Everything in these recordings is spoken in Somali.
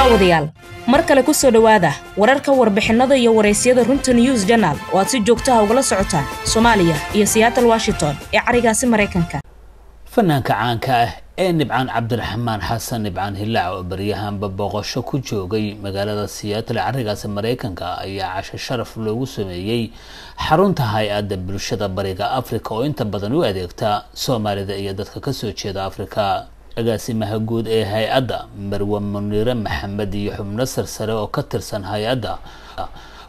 daawadayaal markale ku soo dhawaada wararka warbixinada iyo wareysyada runta news journal oo aad si joogto ah ugala socotaan Soomaaliya iyo Seattle Washington ee carigaasi Mareykanka. fanaanka caanka ah ee Nibcaan Cabdiraxmaan Xasan Nibcaan Hilaac oo bariyahan booqasho ku joogay magaalada Seattle carigaasi Mareykanka ayaa casho sharaf loogu sameeyay xarunta hay'adda bulshada bariga Afrika oo inta badan u adeegta Soomaalida iyo dadka ka soo jeeda Afrika. agaasimaha guud ee hay'adda Marwa Munire Maxamed iyo xubno sarsare oo ka tirsan hay'adda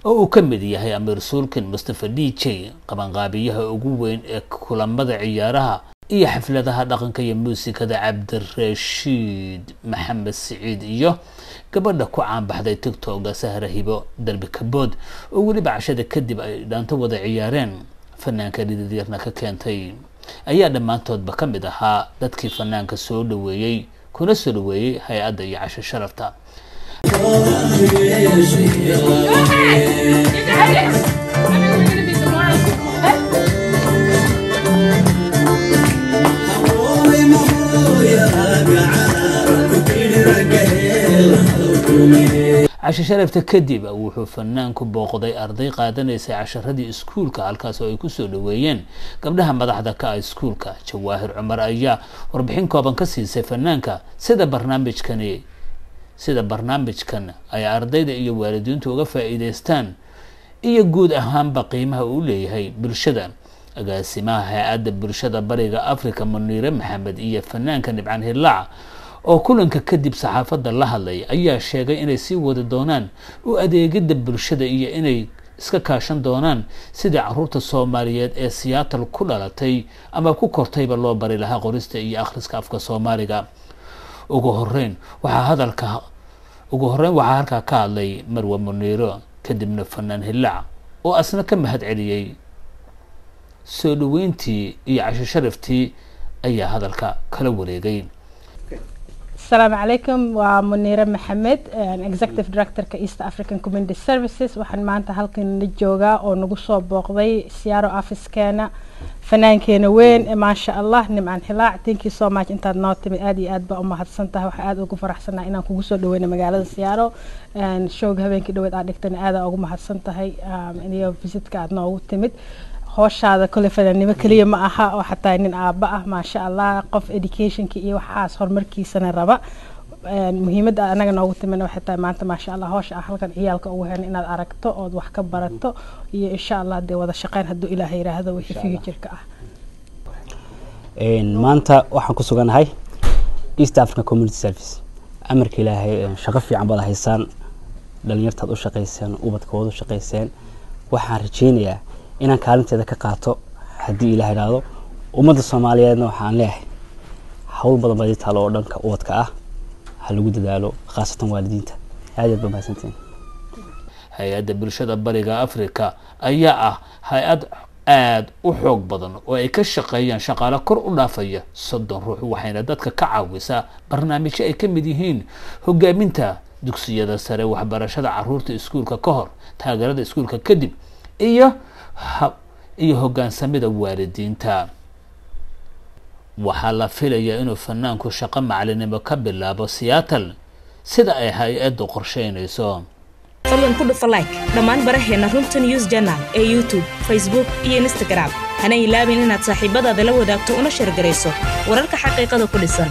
oo uu ka mid yahay Amir Sulkin Mustafa DJ qabanqaabiyaha ugu weyn ee kulamada ciyaaraha iyo xafladaha dhaqanka iyo muusikada Cabdirashiid Maxamed Saciid iyo gabadha ku caan baxday TikTok Sahra Hibo Darbi Kabood oo waliba cashada kadib ay dhaanto wada ciyaareen fanaanka dhidiyarna ka keentay ayaa dhamaantoodba ka mid ahaa dadkii fanaanka soo dhaweeyay kuna soo dhaweeyay hay'adda iyo casho sharafta. casho sharafta kadib wuxuu fanaanku booqday arday qaadanaysa casharadii iskuulka halkaas oo ay ku soo dhaweeyeen gabdhaha madaxda ka ah iskuulka. Jawaahir Cumar ayaa warbixin kooban ka siisay fanaanka sida barnaamijkan ay ardayda iyo waalidiintu uga faa'iideystaan iyo guud ahaanba qiimaha uu leeyahay bulshada. agaasimaha hay'adda bulshada bariga Afrika Munire Maxamed iyo fanaanka Nibcaan Hilaac oo kulanka kadib saxaafadda la hadlay ayaa sheegay inay sii wadi doonaan u adeegida bulshada iyo inay iska kaashan doonaan sidii caruurta Soomaaliyeed ee Seattle ku dhalatay ama ku kortayba loo bari lahaa qorista iyo akhriska afka Soomaaliga. ugu horeyn waxaa halka ka hadlay Marwa Munire kadibna fanaan Hilaac oo asna ka mahad celiyay soo dhaweyntii iyo casho sharaftii ayaa hadalka kala wareegay. السلام عليكم ومنيرة محمد Executive Director East African Community Services waxaan maanta halkan la joogaa oo nagu soo booqday Seattle office keena fanaankeenna weyn ma sha Allah Nibcaan Hilaac. thank you so much intaad noo timid aad iyo aad baa u mahadsantahay. waxaan aad ugu faraxsanahay inaan kugu soo dhaweeyno magaalada Seattle showga habeenkii dhaweed aad dhigtana aad ugu mahadsantahay iyo visitka aad noogu timid. hooshada kale fanaanimo kaliya ma aha oo xataa nin aaba ah ma sha Allah qof educationka iyo waxaas horumarkiisana raba. muhiimadda anaga noogu timina waxay tahay maanta ma sha Allah hoosha halkan ciyaalka ugu heen inaad aragto oo wax ka barato iyo insha Allah de wada shaqeyn haduu Ilaahay yiraahdo wixii future-ka ah. maanta waxaan ku suganahay East African Community Service. amarka Ilaahay shaqo fiican baad haysaan, dhalinyartaad u shaqeysaan, ubadkooda u shaqeysaan. waxaan rajeynayaa inaan kaalinteeda ka qaato hadii Ilaahay yiraahdo. ummadda Soomaaliyeedna waxaan leeyahay hawl badan baa taalo oo dhanka ubadka ah ha lagu dadaalo khaasatan waalidiinta. aad iyo mahadsantiin. hay'adda bulshada bariga Afrika ayaa ah hay'ad aad u xoog badan oo ay ka shaqeeyaan shaqaale kor u dhaafaya 30 ruux waxayna dadka ka caawisaa barnaamijyo ay ka mid yihiin hogaaminta dugsiyada sare, waxbarashada caruurta iskuulka ka hor, taageerada iskuulka kadib iyo hoggaansamida waalidiinta. waxaa la filayaa inuu fanaanku shaqo macalinimo ka bilaabo Seattle sida ay hay'addu qorsheynayso. fadlan ku dhufo like dhammaan baraheena runta news journal ee YouTube, Facebook iyo Instagram. hana ilaabin inaad saaxiibadaada la wadaagto una share gareyso wararka xaqiiqada ku dhisan.